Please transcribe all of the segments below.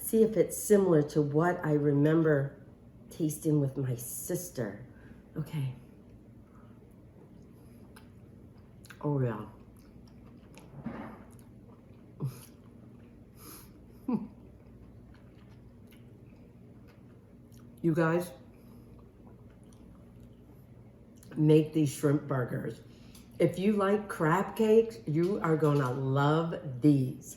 see if it's similar to what I remember tasting with my sister. Okay. Oh yeah. You guys, make these shrimp burgers. If you like crab cakes, you are gonna love these.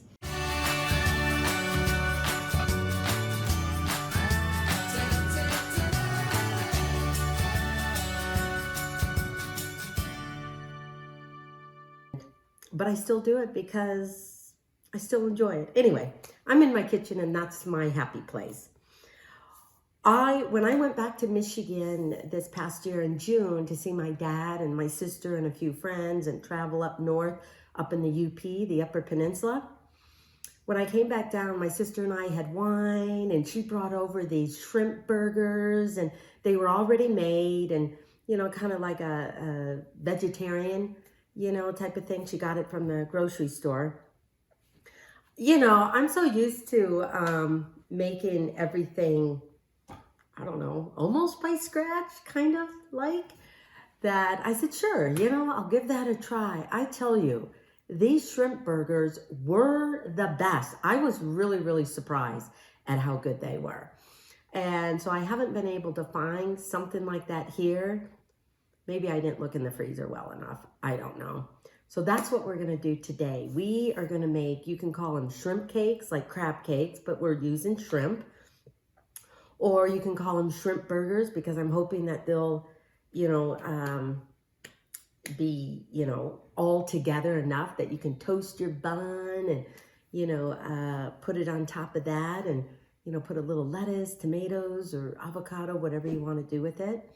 But I still do it because I still enjoy it. Anyway, I'm in my kitchen and that's my happy place. When I went back to Michigan this past year in June to see my dad and my sister and a few friends and travel up north, up in the UP, the Upper Peninsula, when I came back down, my sister and I had wine and she brought over these shrimp burgers and they were already made and, you know, kind of like a vegetarian, you know, type of thing. She got it from the grocery store. You know, I'm so used to making everything, I don't know, almost by scratch, kind of like that. I said, sure, you know, I'll give that a try. I tell you, these shrimp burgers were the best. I was really, really surprised at how good they were. And so I haven't been able to find something like that here. Maybe I didn't look in the freezer well enough. I don't know. So that's what we're going to do today. We are going to make, you can call them shrimp cakes, like crab cakes, but we're using shrimp. Or you can call them shrimp burgers because I'm hoping that they'll, you know, be, you know, all together enough that you can toast your bun and, you know, put it on top of that and, you know, put a little lettuce, tomatoes, or avocado, whatever you want to do with it.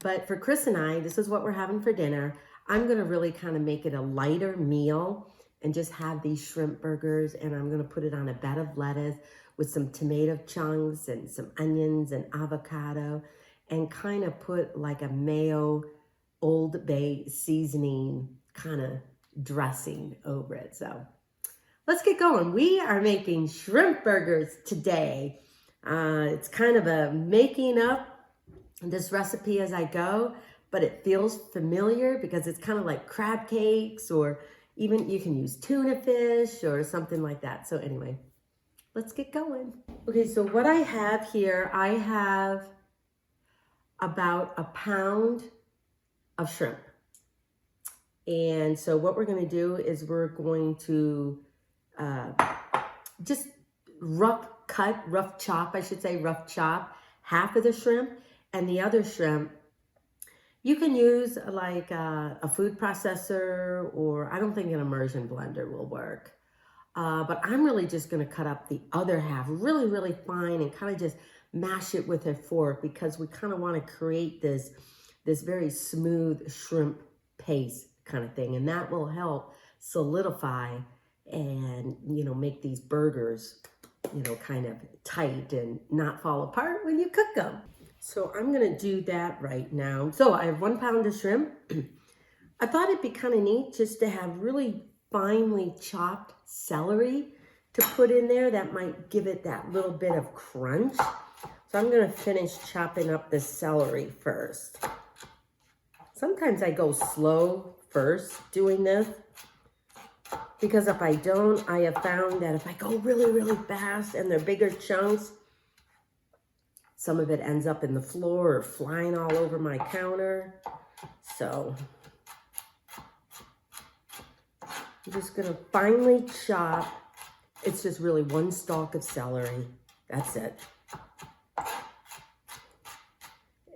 But for Chris and I, this is what we're having for dinner. I'm going to really kind of make it a lighter meal and just have these shrimp burgers, and I'm going to put it on a bed of lettuce with some tomato chunks and some onions and avocado, and kind of put like a mayo Old Bay seasoning kind of dressing over it. So let's get going. We are making shrimp burgers today. It's kind of a making up this recipe as I go, but it feels familiar because it's kind of like crab cakes, or even you can use tuna fish or something like that. So anyway, let's get going. Okay, so what I have here, I have about a pound of shrimp. And so what we're going to do is we're going to just rough chop half of the shrimp, and the other shrimp, you can use like a food processor, or I don't think an immersion blender will work. But I'm really just going to cut up the other half really, really fine and kind of just mash it with a fork because we kind of want to create this very smooth shrimp paste kind of thing. And that will help solidify and, you know, make these burgers, you know, kind of tight and not fall apart when you cook them. So I'm going to do that right now. So I have 1 pound of shrimp. I thought it'd be kind of neat just to have really finely chopped celery to put in there. That might give it that little bit of crunch. So I'm going to finish chopping up the celery first. Sometimes I go slow first doing this because if I don't, I have found that if I go really, really fast and they're bigger chunks, some of it ends up in the floor or flying all over my counter. So I'm just going to finely chop. It's just really 1 stalk of celery. That's it.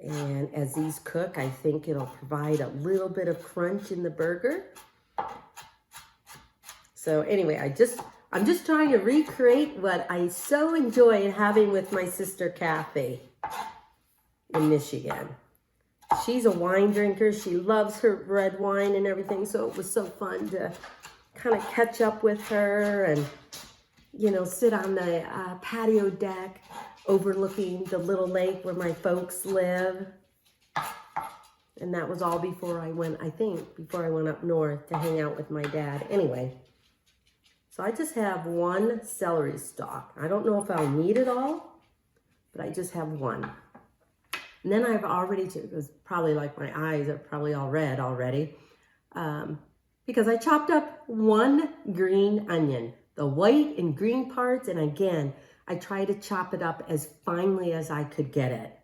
And as these cook, I think it'll provide a little bit of crunch in the burger. So anyway, I'm just trying to recreate what I so enjoy having with my sister Kathy in Michigan. She's a wine drinker. She loves her red wine and everything. So it was so fun to kind of catch up with her and, you know, sit on the patio deck overlooking the little lake where my folks live. And that was all before I went, I think, before I went up north to hang out with my dad. Anyway, So I just have one celery stalk. I don't know if I'll need it all, but I just have one. And then I've already, it was probably like my eyes are probably all red already, because I chopped up one green onion, the white and green parts, and again, I try to chop it up as finely as I could get it.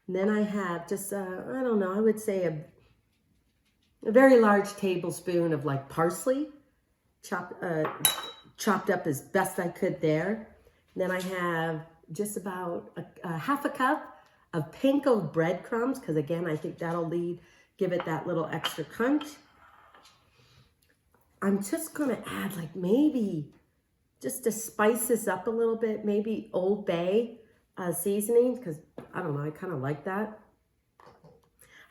And then I have just, I don't know, I would say a very large tablespoon of like parsley, chopped up as best I could there. And then I have just about a half a cup of panko breadcrumbs, because again, I think that'll give it that little extra crunch. I'm just gonna add like maybe, just to spice this up a little bit, maybe Old Bay seasoning, because I don't know, I kind of like that.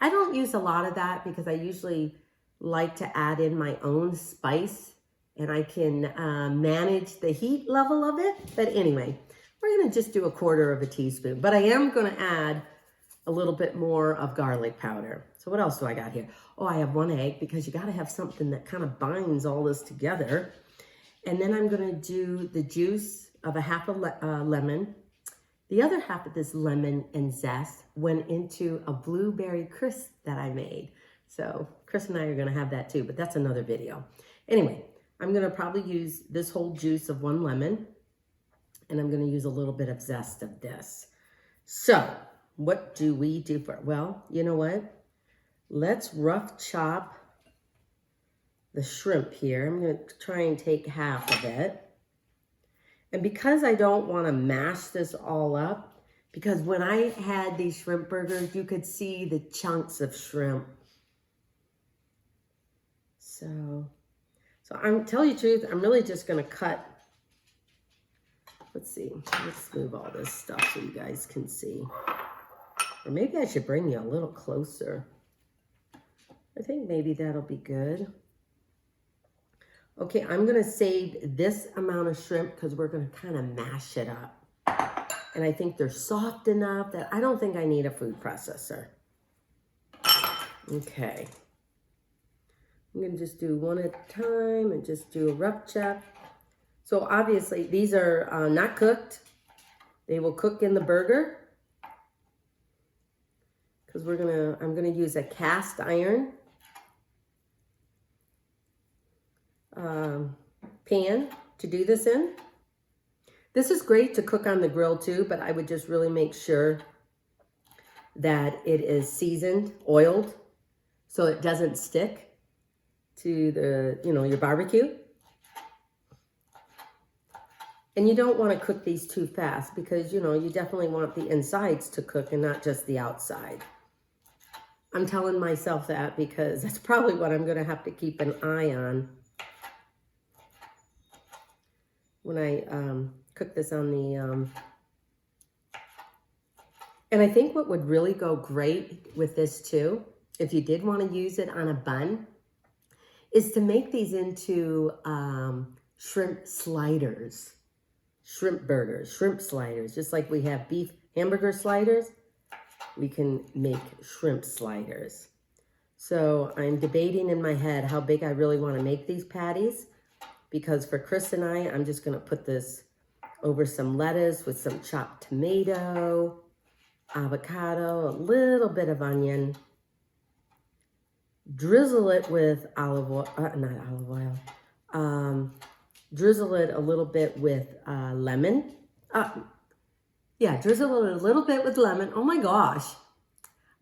I don't use a lot of that because I usually like to add in my own spice, and I can manage the heat level of it. But anyway, we're gonna just do a quarter of a teaspoon, but I am gonna add a little bit more of garlic powder. So what else do I got here? Oh, I have one egg, because you gotta have something that kind of binds all this together. And then I'm gonna do the juice of a half a lemon. The other half of this lemon and zest went into a blueberry crisp that I made. So Chris and I are gonna have that too, but that's another video. Anyway, I'm gonna probably use this whole juice of one lemon, and I'm gonna use a little bit of zest of this. So what do we do for, well, you know what? Let's rough chop the shrimp here. I'm gonna try and take half of it. And because I don't wanna mash this all up, because when I had these shrimp burgers, you could see the chunks of shrimp. So I'm tell you the truth, I'm really just gonna cut. Let's see, let's move all this stuff so you guys can see. Or maybe I should bring you a little closer. I think maybe that'll be good. Okay, I'm gonna save this amount of shrimp because we're gonna kind of mash it up. And I think they're soft enough that I don't think I need a food processor. Okay. I'm gonna just do one at a time and just do a rough chop. So obviously these are not cooked. They will cook in the burger, because I'm gonna use a cast iron pan to do this in. This is great to cook on the grill too, but I would just really make sure that it is seasoned, oiled, so it doesn't stick to the, your barbecue. And you don't want to cook these too fast, because, you definitely want the insides to cook and not just the outside. I'm telling myself that because that's probably what I'm going to have to keep an eye on when I cook this on the, and I think what would really go great with this too, if you did want to use it on a bun, is to make these into shrimp sliders, shrimp burgers, shrimp sliders, just like we have beef hamburger sliders. We can make shrimp sliders. So I'm debating in my head how big I really want to make these patties, because for Chris and I'm just going to put this over some lettuce with some chopped tomato, avocado, a little bit of onion, drizzle it with olive oil, drizzle it a little bit with lemon. Drizzle it a little bit with lemon. Oh my gosh.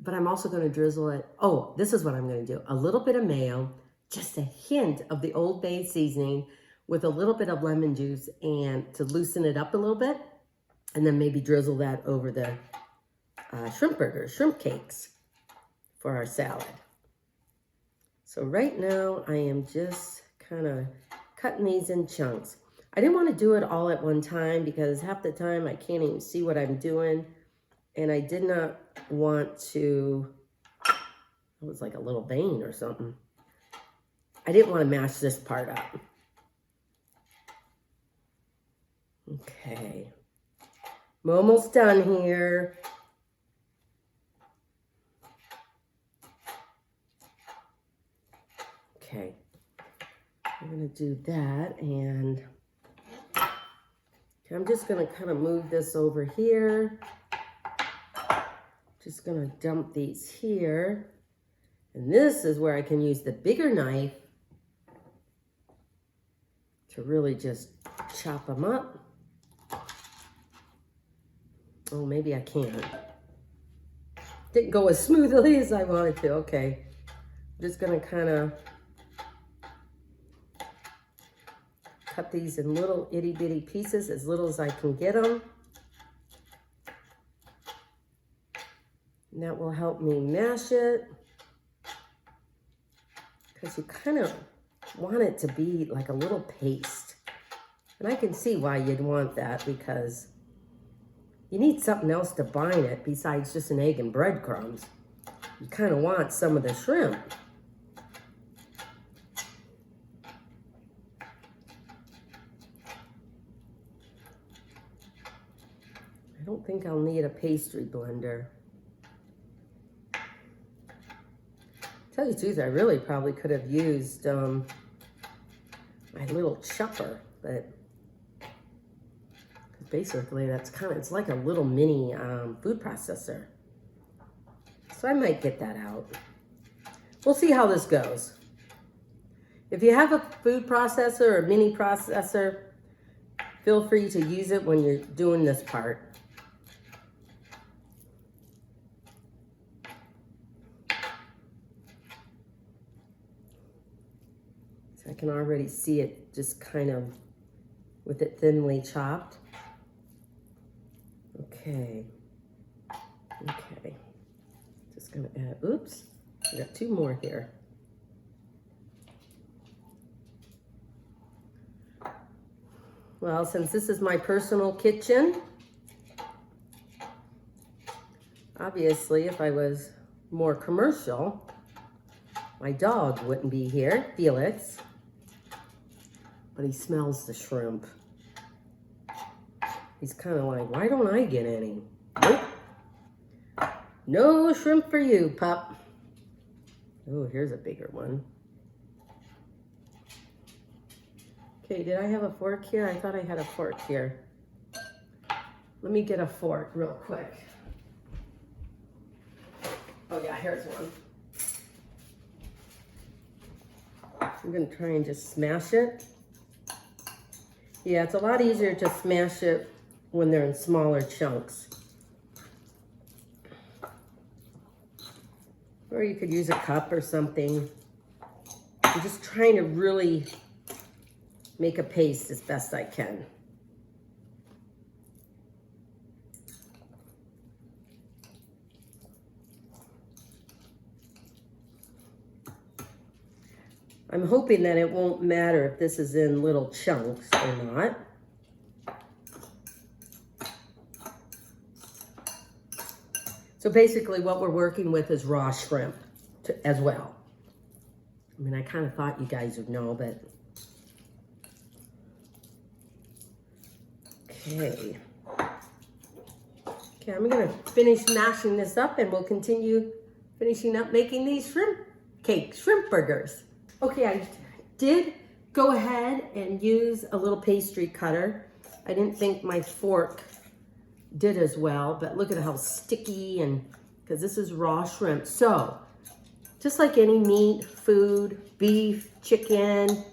But I'm also going to drizzle it. Oh, this is what I'm going to do. A little bit of mayo, just a hint of the Old Bay seasoning with a little bit of lemon juice, and to loosen it up a little bit. And then maybe drizzle that over the shrimp burgers, shrimp cakes for our salad. So right now I am just kind of cutting these in chunks. I didn't want to do it all at one time because half the time I can't even see what I'm doing. And I did not want to, it was like a little vein or something. I didn't want to mash this part up. Okay. I'm almost done here. Okay. I'm going to do that, and I'm just gonna kind of move this over here. Just gonna dump these here. And this is where I can use the bigger knife to really just chop them up. Oh, maybe I can't. Didn't go as smoothly as I wanted to. Okay, I'm just gonna kind of cut these in little itty bitty pieces, as little as I can get them. And that will help me mash it, because you kind of want it to be like a little paste. And I can see why you'd want that, because you need something else to bind it besides just an egg and breadcrumbs. You kind of want some of the shrimp. I don't think I'll need a pastry blender. Tell you the truth, I really probably could have used my little chopper, but basically that's kind of, it's like a little mini food processor. So I might get that out. We'll see how this goes. If you have a food processor or a mini processor, feel free to use it when you're doing this part. I can already see it just kind of with it thinly chopped. Okay. Okay. Just gonna add, oops, I got two more here. Well, since this is my personal kitchen, obviously if I was more commercial, my dog wouldn't be here, Felix. But he smells the shrimp. He's kind of like, why don't I get any? Nope. No shrimp for you, pup. Oh, here's a bigger one. Okay, did I have a fork here? I thought I had a fork here. Let me get a fork real quick. Oh yeah, here's one. I'm gonna try and just smash it. Yeah, it's a lot easier to smash it when they're in smaller chunks. Or you could use a cup or something. I'm just trying to really make a paste as best I can. I'm hoping that it won't matter if this is in little chunks or not. So basically what we're working with is raw shrimp as well. I mean, I kind of thought you guys would know, but. Okay. Okay, I'm gonna finish mashing this up and we'll continue finishing up making these shrimp cakes, shrimp burgers. Okay, I did go ahead and use a little pastry cutter. I didn't think my fork did as well, but look at how sticky, and because this is raw shrimp. So just like any meat, food, beef, chicken,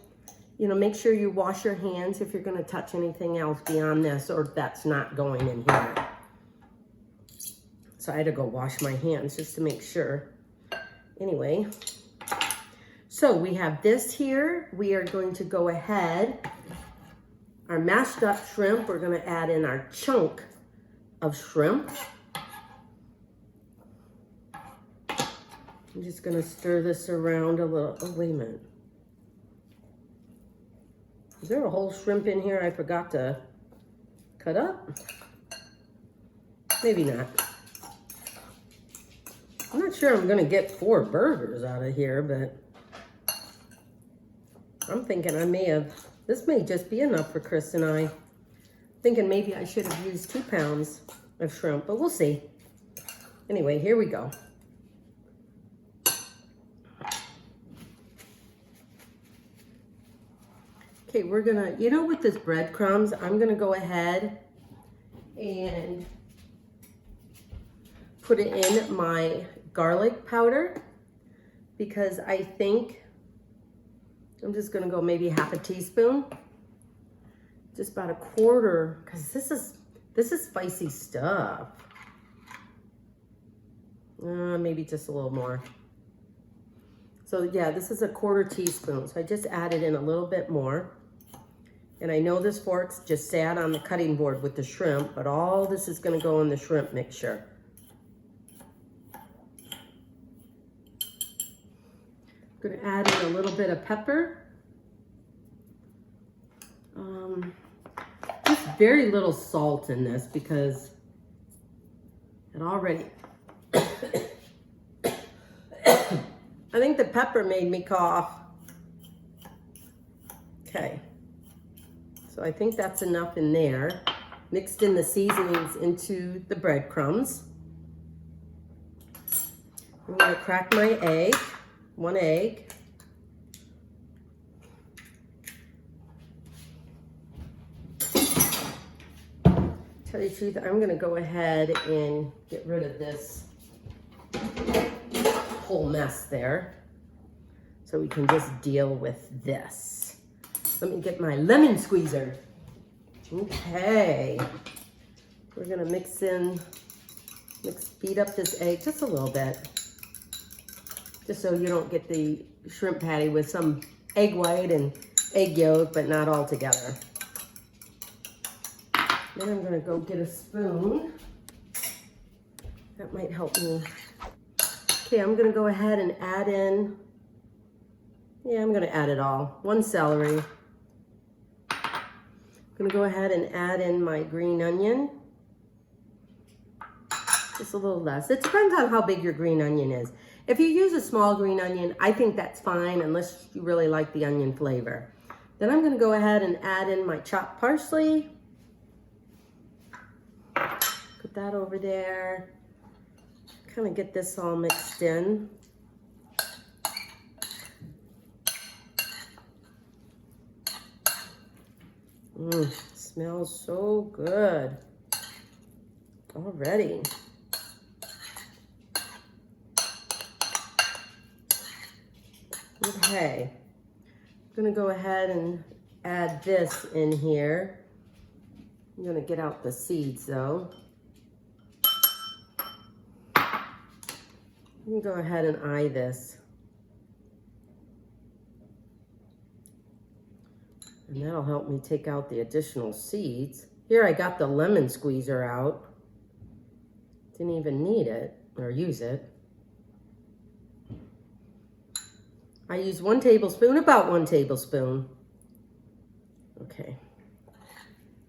you know, make sure you wash your hands if you're going to touch anything else beyond this, or that's not going in here. So I had to go wash my hands just to make sure. Anyway, so we have this here. We are going to go ahead, our mashed up shrimp, we're going to add in our chunk of shrimp. I'm just going to stir this around a little. Oh, wait a minute. Is there a whole shrimp in here I forgot to cut up? Maybe not. I'm not sure I'm going to get 4 burgers out of here, but I'm thinking I may have, this may just be enough for Chris and I. Thinking maybe I should have used 2 pounds of shrimp, but we'll see. Anyway, here we go. Okay, we're gonna, you know, with this breadcrumbs, I'm gonna go ahead and put it in my garlic powder because I think I'm just gonna go maybe half a teaspoon, just about a quarter, because this is spicy stuff. Maybe just a little more. So yeah, this is a quarter teaspoon. So I just added in a little bit more. And I know this fork's just sat on the cutting board with the shrimp, but all this is gonna go in the shrimp mixture. I'm gonna add in a little bit of pepper. Just very little salt in this because it already, I think the pepper made me cough. Okay, so I think that's enough in there. Mixed in the seasonings into the breadcrumbs. I'm gonna crack my egg, 1 egg. Tell you the truth, I'm gonna go ahead and get rid of this whole mess there so we can just deal with this. Let me get my lemon squeezer. Okay, we're gonna beat up this egg just a little bit, just so you don't get the shrimp patty with some egg white and egg yolk, but not all together. Then I'm gonna go get a spoon. That might help me. Okay, I'm gonna go ahead and add in, I'm gonna add it all. 1 celery. I'm gonna go ahead and add in my green onion. Just a little less. It depends on how big your green onion is. If you use a small green onion, I think that's fine unless you really like the onion flavor. Then I'm gonna go ahead and add in my chopped parsley. Put that over there. Kind of get this all mixed in. Smells so good already. Okay, I'm gonna go ahead and add this in here. I'm gonna get out the seeds though. Let me go ahead and eye this. And that'll help me take out the additional seeds. Here I got the lemon squeezer out. Didn't even need it or use it. I use 1 tablespoon, about 1 tablespoon. Okay,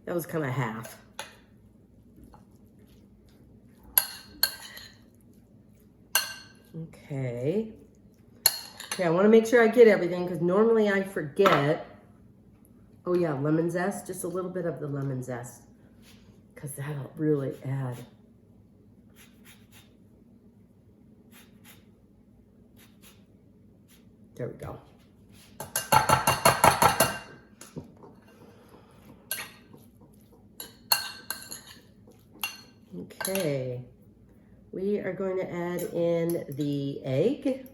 that was kind of half. Okay, I want to make sure I get everything because normally I forget. Oh yeah, lemon zest, just a little bit of the lemon zest because that'll really add. There we go. Okay, we are going to add in the egg.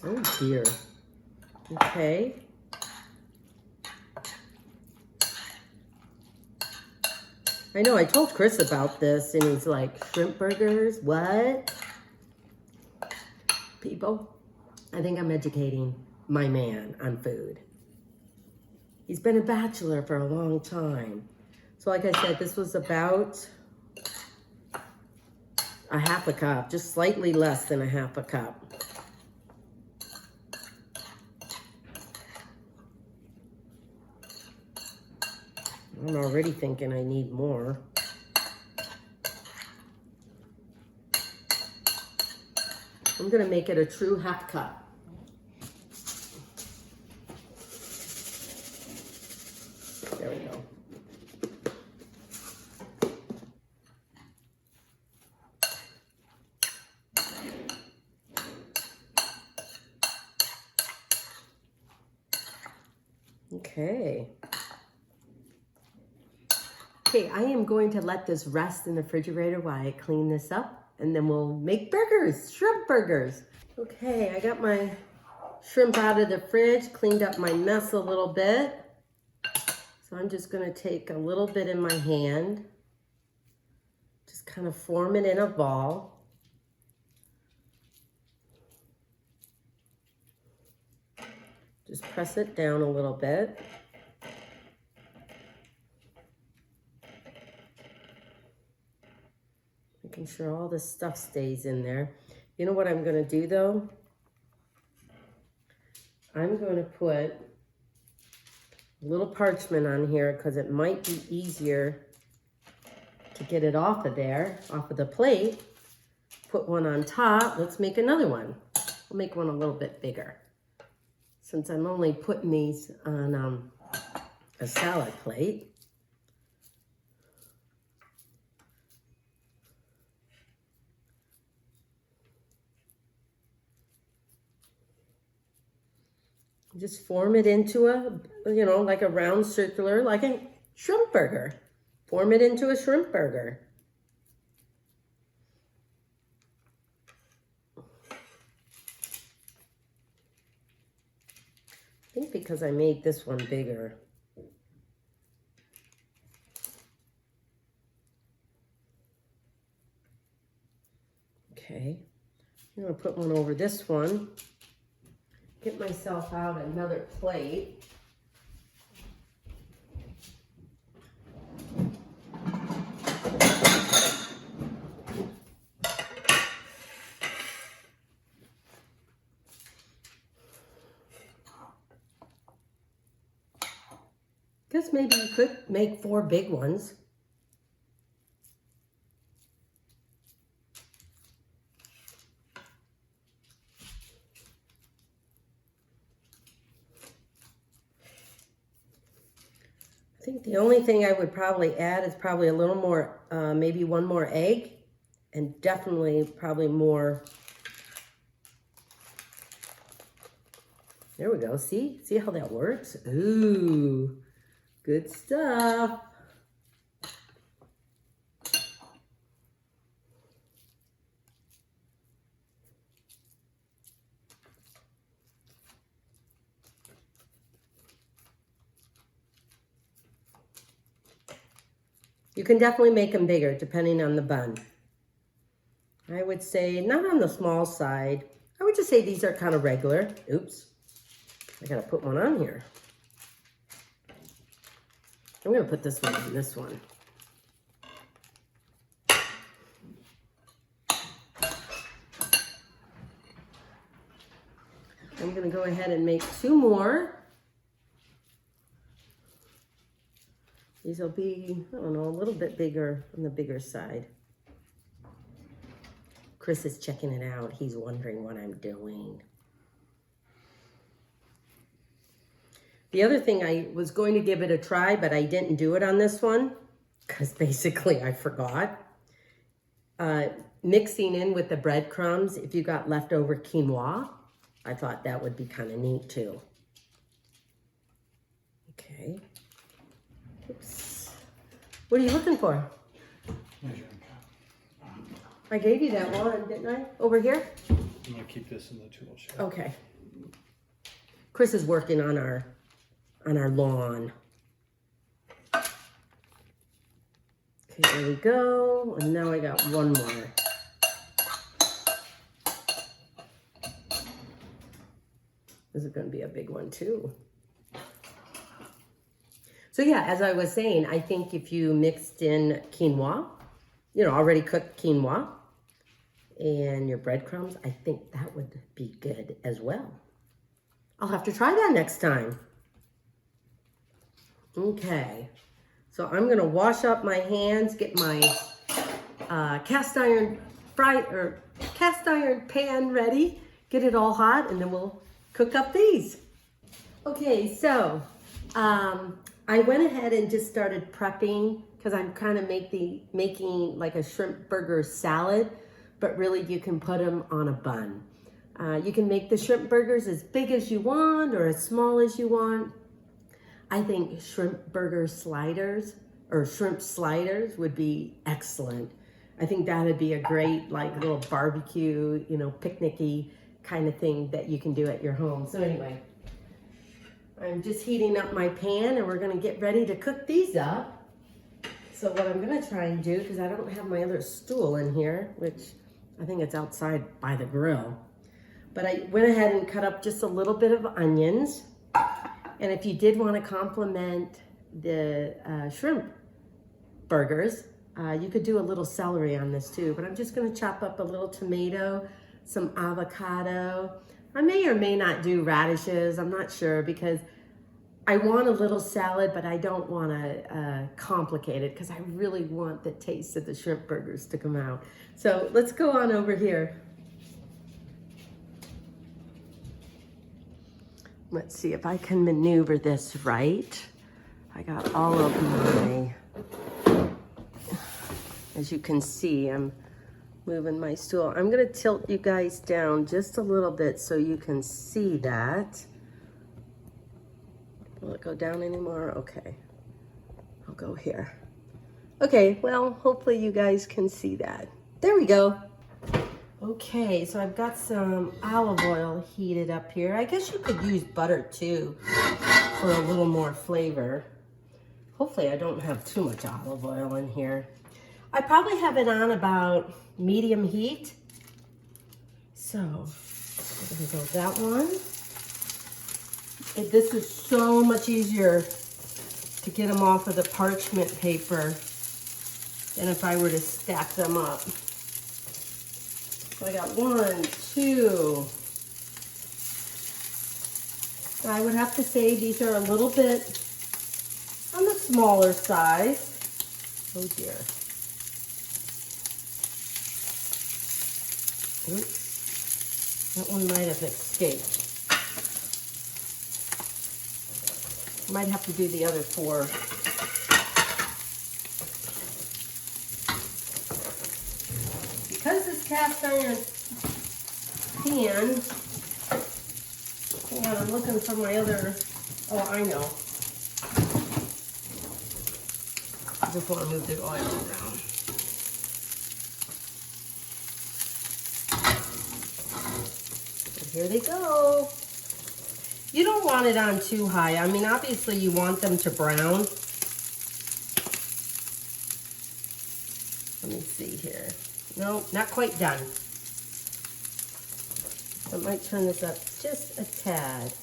Oh dear. Okay. I know I told Chris about this and he's like, shrimp burgers, what? People, I think I'm educating my man on food. He's been a bachelor for a long time. So like I said, this was about a half a cup, just slightly less than a half a cup. I'm already thinking I need more. I'm gonna make it a true half cup. There we go. Okay. Okay, I am going to let this rest in the refrigerator while I clean this up, and then we'll make burgers, shrimp burgers. Okay, I got my shrimp out of the fridge, cleaned up my mess a little bit. So I'm just gonna take a little bit in my hand, just kind of form it in a ball. Just press it down a little bit. Making sure all this stuff stays in there. You know what I'm gonna do though? I'm gonna put a little parchment on here because it might be easier to get it off of there, off of the plate. Put one on top. Let's make another one. We'll make one a little bit bigger. Since I'm only putting these on a salad plate. Just form it into a, you know, like a round circular, like a shrimp burger. Form it into a shrimp burger. I think because I made this one bigger. Okay, I'm gonna put one over this one. Get myself out another plate. Guess maybe you could make 4 big ones. I think the only thing I would probably add is probably a little more, maybe 1 more egg, and definitely probably more. There we go. See how that works? Ooh, good stuff. You can definitely make them bigger depending on the bun. I would say not on the small side. I would just say these are kind of regular. Oops, I gotta put one on here. I'm gonna put this one on this one. I'm gonna go ahead and make 2 more. These will be, I don't know, a little bit bigger on the bigger side. Chris is checking it out. He's wondering what I'm doing. The other thing, I was going to give it a try, but I didn't do it on this one because basically I forgot. Mixing in with the breadcrumbs, if you got leftover quinoa, I thought that would be kind of neat too. Okay. Oops. What are you looking for? I gave you that one, didn't I? Over here? I'm gonna keep this in the tool shed. Okay. Chris is working on our lawn. Okay, there we go. And now I got 1 more. This is gonna be a big one too. So yeah, as I was saying, I think if you mixed in quinoa, you know, already cooked quinoa, and your breadcrumbs, I think that would be good as well. I'll have to try that next time. Okay, so I'm gonna wash up my hands, get my cast iron pan ready, get it all hot, and then we'll cook up these. Okay, so I went ahead and just started prepping because I'm kind of making like a shrimp burger salad, but really you can put them on a bun. You can make the shrimp burgers as big as you want or as small as you want. I think shrimp burger sliders or shrimp sliders would be excellent. I think that'd be a great like little barbecue, you know, picnicky kind of thing that you can do at your home. So anyway, I'm just heating up my pan and we're gonna get ready to cook these up. So what I'm gonna try and do, because I don't have my other stool in here, which I think it's outside by the grill, but I went ahead and cut up just a little bit of onions. And if you did want to complement the shrimp burgers, you could do a little celery on this too, but I'm just going to chop up a little tomato, some avocado. I may or may not do radishes, I'm not sure, because I want a little salad, but I don't want to complicate it because I really want the taste of the shrimp burgers to come out. So let's go on over here. Let's see if I can maneuver this right. I got all of my, as you can see, I'm moving my stool. I'm gonna tilt you guys down just a little bit so you can see that. Will it go down anymore? Okay, I'll go here. Okay, well, hopefully you guys can see that. There we go. Okay, so I've got some olive oil heated up here. I guess you could use butter too for a little more flavor. Hopefully I don't have too much olive oil in here. I probably have it on about medium heat. So I'm gonna go that one. This is so much easier to get them off of the parchment paper than if I were to stack them up. So I got 1, 2. I would have to say these are a little bit on the smaller size. Oh dear. Oops. That one might have escaped. Might have to do the other 4. Because this cast iron pan, hang on, I'm looking for my other, oh, I know. I just want to move the oil around. And here they go. You don't want it on too high. I mean, obviously you want them to brown. Let me see here. No, not quite done. I might turn this up just a tad.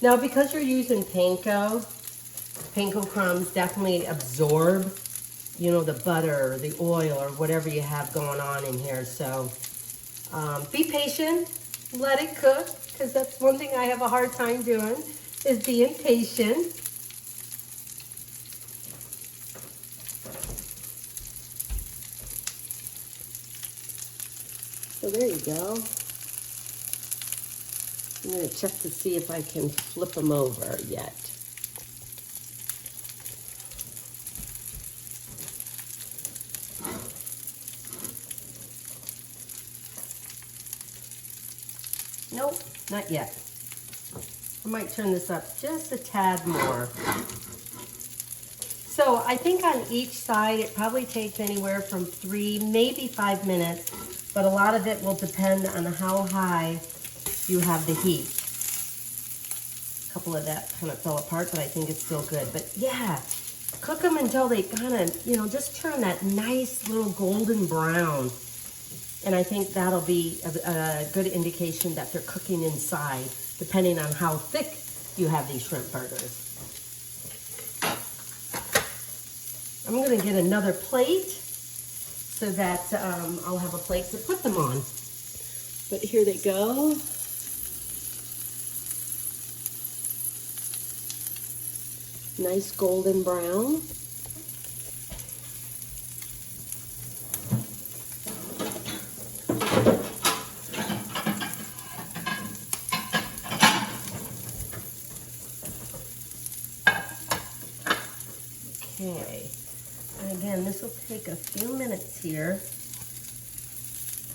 Now, because you're using panko crumbs definitely absorb, you know, the butter or the oil or whatever you have going on in here. So be patient, let it cook, because that's one thing I have a hard time doing, is being patient. So there you go. I'm going to check to see if I can flip them over yet. Nope, not yet. I might turn this up just a tad more. So I think on each side it probably takes anywhere from 3, maybe 5 minutes, but a lot of it will depend on how high you have the heat. A couple of that kind of fell apart, but I think it's still good. But yeah, cook them until they kind of, you know, just turn that nice little golden brown. And I think that'll be a good indication that they're cooking inside, depending on how thick you have these shrimp burgers. I'm going to get another plate so that I'll have a plate to put them on. But here they go. Nice golden brown. Okay, and again, this will take a few minutes here.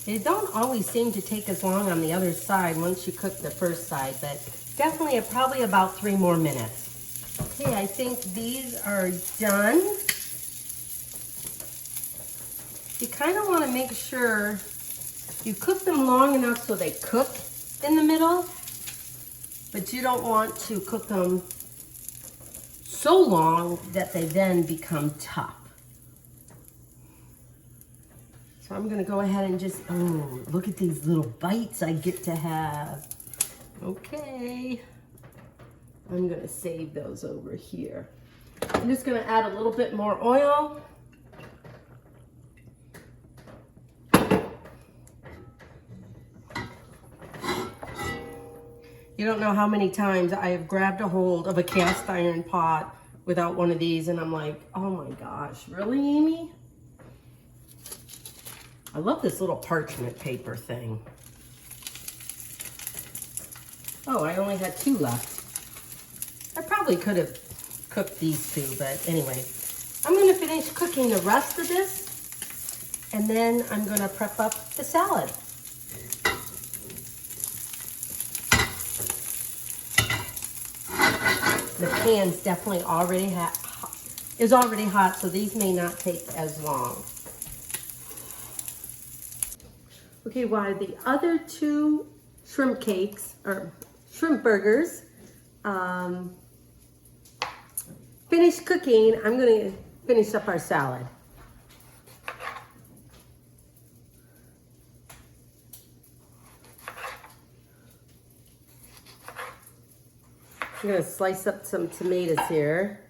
They don't always seem to take as long on the other side once you cook the first side, but definitely probably about 3 more minutes. Okay, I think these are done. You kind of want to make sure you cook them long enough so they cook in the middle, but you don't want to cook them so long that they then become tough. So I'm gonna go ahead and just, oh, look at these little bites I get to have. Okay, I'm gonna save those over here. I'm just gonna add a little bit more oil. You don't know how many times I have grabbed a hold of a cast iron pot without one of these, and I'm like, oh my gosh, really, Amy? I love this little parchment paper thing. Oh, I only had 2 left. I probably could have cooked these 2, but anyway. I'm gonna finish cooking the rest of this, and then I'm gonna prep up the salad. The pan's definitely already hot, so these may not take as long. Okay, while the other 2 shrimp cakes, or shrimp burgers, finish cooking, I'm gonna finish up our salad. I'm gonna slice up some tomatoes here.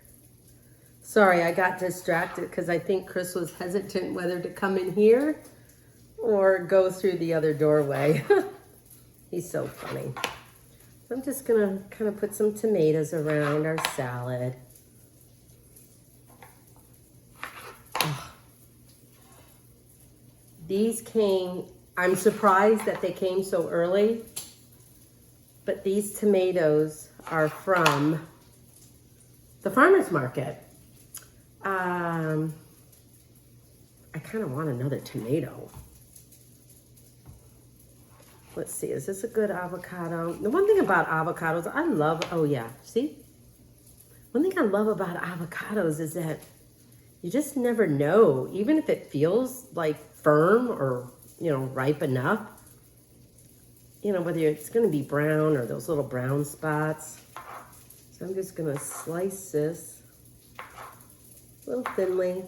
Sorry, I got distracted because I think Chris was hesitant whether to come in here or go through the other doorway. He's so funny. So I'm just gonna kind of put some tomatoes around our salad. Oh. These came, I'm surprised that they came so early, but these tomatoes are from the farmer's market. I kind of want another tomato. Let's see, is this a good avocado? The one thing about avocados, I love, oh yeah, see? One thing I love about avocados is that you just never know, even if it feels like firm or, you know, ripe enough, you know, whether it's gonna be brown or those little brown spots. So I'm just gonna slice this a little thinly.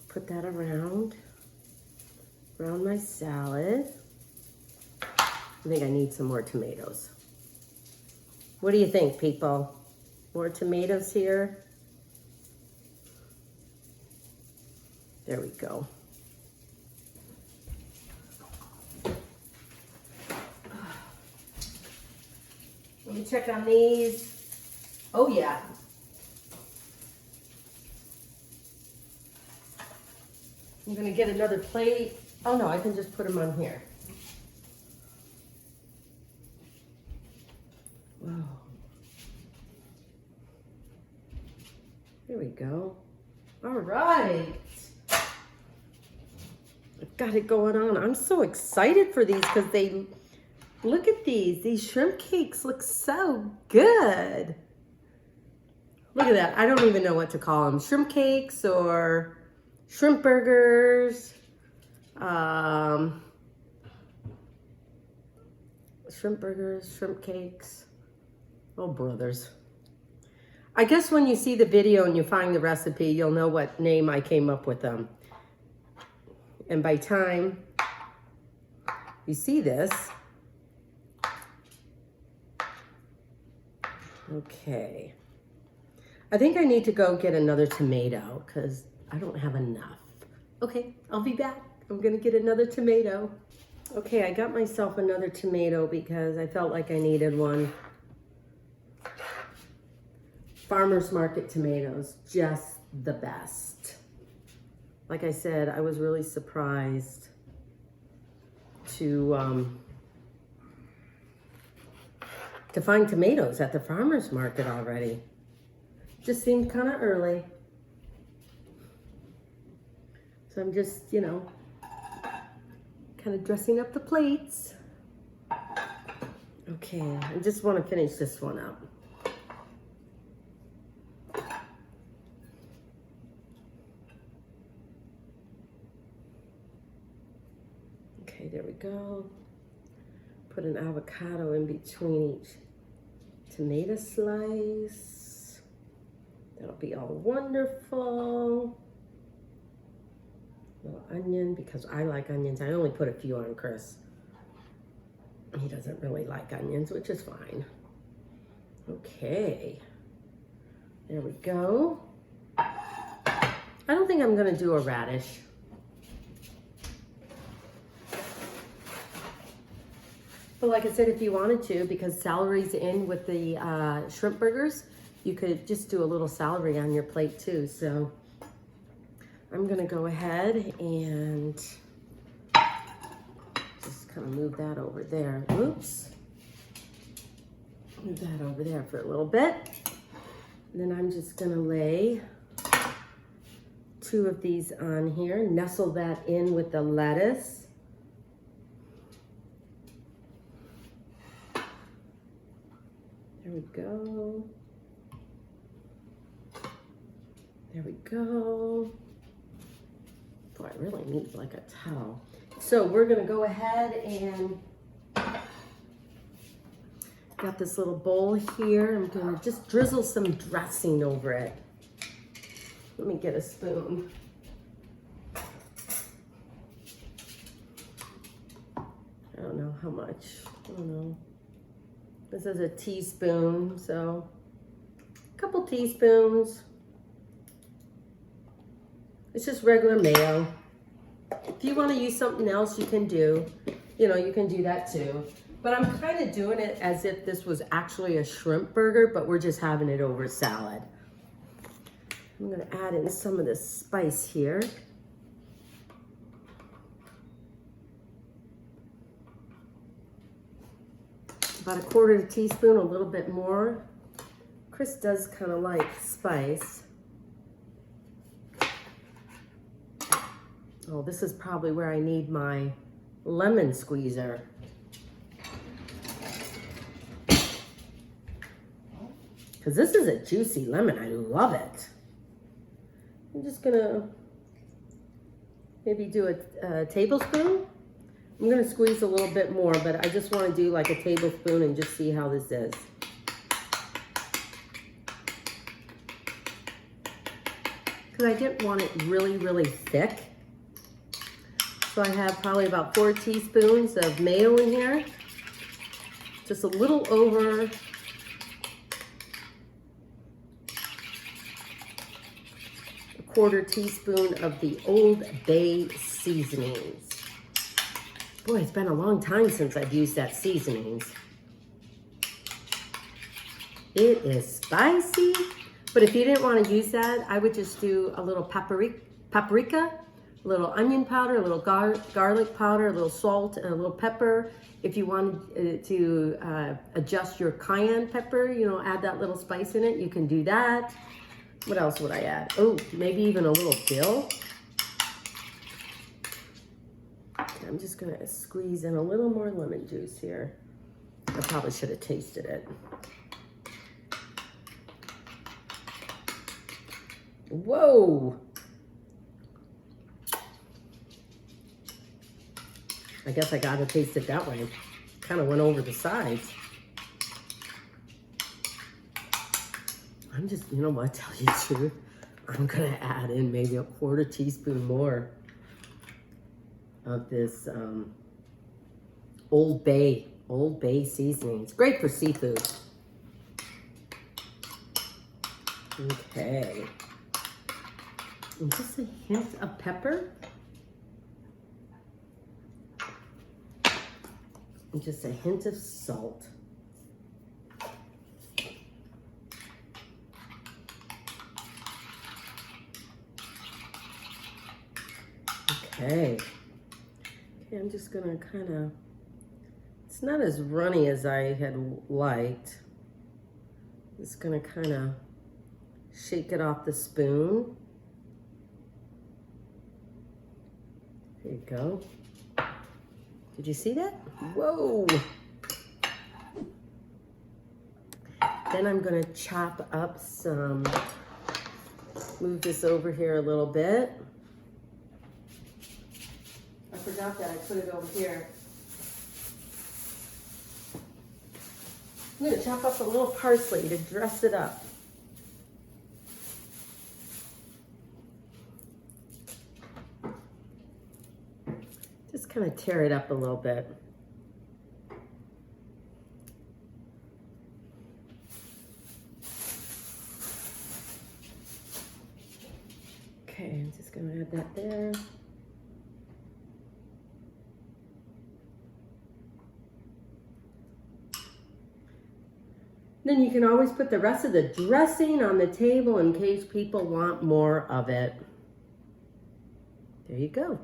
Put that around my salad. I think I need some more tomatoes. What do you think, people? More tomatoes here? There we go. Let me check on these. Oh yeah. I'm gonna get another plate. Oh no, I can just put them on here. Wow. There we go. All right. I've got it going on. I'm so excited for these because they, look at these. These shrimp cakes look so good. Look at that. I don't even know what to call them. Shrimp cakes or shrimp burgers. Shrimp burgers, shrimp cakes. Oh, brothers. I guess when you see the video and you find the recipe, you'll know what name I came up with them. And by time you see this, okay. I think I need to go get another tomato because I don't have enough. Okay, I'll be back. I'm gonna get another tomato. Okay, I got myself another tomato because I felt like I needed one. Farmer's market tomatoes, just the best. Like I said, I was really surprised to find tomatoes at the farmer's market already. Just seemed kind of early. So I'm just, you know, kind of dressing up the plates. Okay, I just want to finish this one up. Okay, there we go. Put an avocado in between each tomato slice. That'll be all wonderful. A little onion, because I like onions. I only put a few on Chris. He doesn't really like onions, which is fine. Okay, there we go. I don't think I'm gonna do a radish. But like I said, if you wanted to, because celery's in with the shrimp burgers, you could just do a little celery on your plate too. So I'm gonna go ahead and just kind of move that over there. Oops. Move that over there for a little bit. And then I'm just gonna lay 2 of these on here, nestle that in with the lettuce. There we go. There we go. Boy, I really need like a towel. So we're gonna go ahead and got this little bowl here. I'm gonna just drizzle some dressing over it. Let me get a spoon. I don't know how much. I don't know. This is a teaspoon, so a couple teaspoons. It's just regular mayo. If you want to use something else, you can do. You know, you can do that too. But I'm kind of doing it as if this was actually a shrimp burger, but we're just having it over salad. I'm gonna add in some of this spice here. About a 1/4 teaspoon, a little bit more. Chris does kind of like spice. Oh, this is probably where I need my lemon squeezer. Because this is a juicy lemon, I love it. I'm just gonna maybe do a tablespoon. I'm gonna squeeze a little bit more, but I just wanna do like a tablespoon and just see how this is. Because I didn't want it really, really thick. So I have probably about 4 teaspoons of mayo in here. Just a little over a 1/4 teaspoon of the Old Bay seasonings. Boy, it's been a long time since I've used that seasonings. It is spicy, but if you didn't want to use that, I would just do a little paprika, a little onion powder, a little garlic powder, a little salt, and a little pepper. If you wanted to adjust your cayenne pepper, you know, add that little spice in it, you can do that. What else would I add? Oh, maybe even a little dill. Okay, I'm just gonna squeeze in a little more lemon juice here. I probably should have tasted it. Whoa! I guess I gotta taste it that way. Kind of went over the sides. I'm just, you know what, tell you the truth, I'm gonna add in maybe a 1/4 teaspoon more of this Old Bay seasoning. It's great for seafood. Okay. And just a hint of pepper. And just a hint of salt. Okay. Okay, I'm just gonna kind of, it's not as runny as I had liked. Just gonna kind of shake it off the spoon. There you go. Did you see that? Whoa. Then I'm gonna chop up some, move this over here a little bit. I forgot that I put it over here. I'm gonna chop up a little parsley to dress it up. Just kind of tear it up a little bit. Okay, I'm just gonna add that there. Then you can always put the rest of the dressing on the table in case people want more of it. There you go.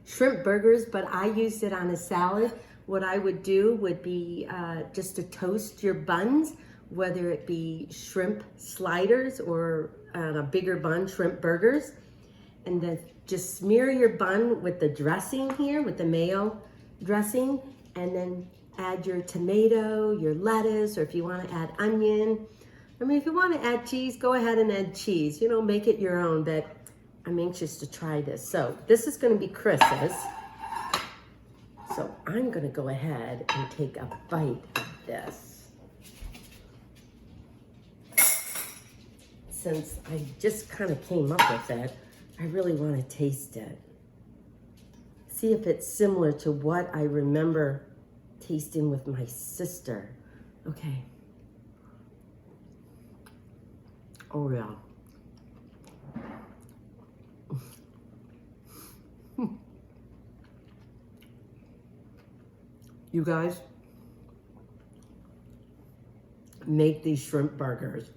Shrimp burgers, but I used it on a salad. What I would do would be just to toast your buns, whether it be shrimp sliders or a bigger bun, shrimp burgers. And then just smear your bun with the dressing here, with the mayo dressing, and then add your tomato, your lettuce, or if you want to add onion. I mean, if you want to add cheese, go ahead and add cheese. You know, make it your own, but I'm anxious to try this. So this is going to be Chris's. So I'm going to go ahead and take a bite of this. Since I just kind of came up with it, I really want to taste it. See if it's similar to what I remember tasting with my sister. Okay. Oh yeah. You guys, make these shrimp burgers.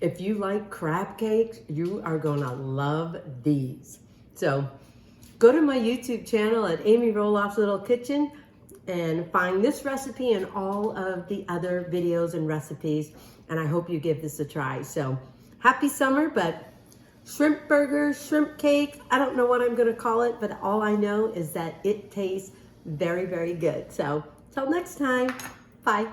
If you like crab cakes, you are gonna love these. So go to my YouTube channel at Amy Roloff's Little Kitchen and find this recipe and all of the other videos and recipes. And I hope you give this a try. So happy summer, but shrimp burgers, shrimp cake, I don't know what I'm gonna call it, but all I know is that it tastes very, very good. So till next time, bye.